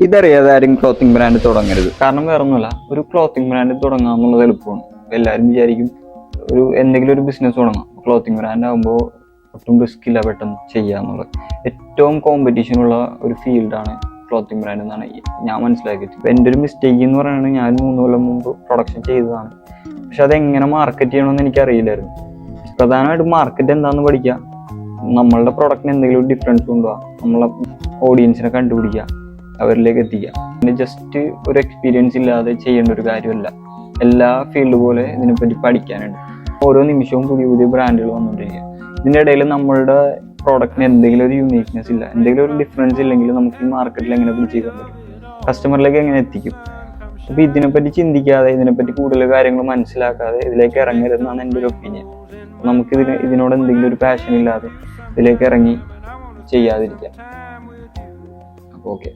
ഇതറിയാതെ ആരും clothing brand തുടങ്ങരുത്. കാരണം വേറെ ഒന്നുമല്ല, ഒരു ക്ലോത്തിങ് ബ്രാൻഡ് തുടങ്ങുക എന്നുള്ളത് എളുപ്പമാണ്. എല്ലാവരും വിചാരിക്കും എന്തെങ്കിലും ഒരു ബിസിനസ് തുടങ്ങാം, ക്ലോത്തിങ് ബ്രാൻഡ് ആകുമ്പോൾ ഒട്ടും റിസ്ക് ഇല്ല, പെട്ടെന്ന് ചെയ്യാന്നുള്ളത്. ഏറ്റവും കോമ്പറ്റീഷൻ ഉള്ള ഒരു ഫീൽഡാണ് ക്ലോത്തിങ് ബ്രാൻഡ് എന്നാണ് ഞാൻ മനസ്സിലാക്കിയത്. ഇപ്പം എൻ്റെ ഒരു മിസ്റ്റേക്ക് എന്ന് പറയുന്നത്, ഞാൻ 3 കൊല്ലം മുമ്പ് പ്രൊഡക്ഷൻ ചെയ്തതാണ്. പക്ഷെ അതെങ്ങനെ മാർക്കറ്റ് ചെയ്യണമെന്ന് എനിക്കറിയില്ലായിരുന്നു. പ്രധാനമായിട്ടും മാർക്കറ്റ് എന്താണെന്ന് പഠിക്കുക, നമ്മളുടെ പ്രൊഡക്റ്റിന് എന്തെങ്കിലും ഒരു ഡിഫറൻസ് കൊണ്ടുപോകുക, നമ്മളെ ഓഡിയൻസിനെ കണ്ടുപിടിക്കുക, അവരിലേക്ക് എത്തിക്കുക. പിന്നെ ജസ്റ്റ് ഒരു എക്സ്പീരിയൻസ് ഇല്ലാതെ ചെയ്യേണ്ട ഒരു കാര്യമല്ല. എല്ലാ ഫീൽഡ് പോലെ ഇതിനെപ്പറ്റി പഠിക്കാനുണ്ട്. ഓരോ നിമിഷവും പുതിയ പുതിയ ബ്രാൻഡുകൾ വന്നുകൊണ്ടിരിക്കുക. ഇതിൻ്റെ ഇടയിൽ നമ്മളുടെ പ്രോഡക്റ്റിന് എന്തെങ്കിലും ഒരു യൂണീക്നെസ് ഇല്ല, എന്തെങ്കിലും ഒരു ഡിഫറൻസ് ഇല്ലെങ്കിൽ നമുക്ക് ഈ മാർക്കറ്റിൽ എങ്ങനെ പിടിച്ചേക്കാൻ പറ്റും, കസ്റ്റമറിലേക്ക് എങ്ങനെ എത്തിക്കും? അപ്പോൾ ഇതിനെപ്പറ്റി ചിന്തിക്കാതെ, ഇതിനെപ്പറ്റി കൂടുതൽ കാര്യങ്ങൾ മനസ്സിലാക്കാതെ ഇതിലേക്ക് ഇറങ്ങരുതെന്നാണ് എൻ്റെ ഒരു ഒപ്പീനിയൻ. ഇതിനോട് എന്തെങ്കിലും ഒരു പാഷൻ ഇല്ലാതെ ഇതിലേക്ക് ഇറങ്ങി ചെയ്യാതിരിക്കാം. അപ്പോൾ ഓക്കെ.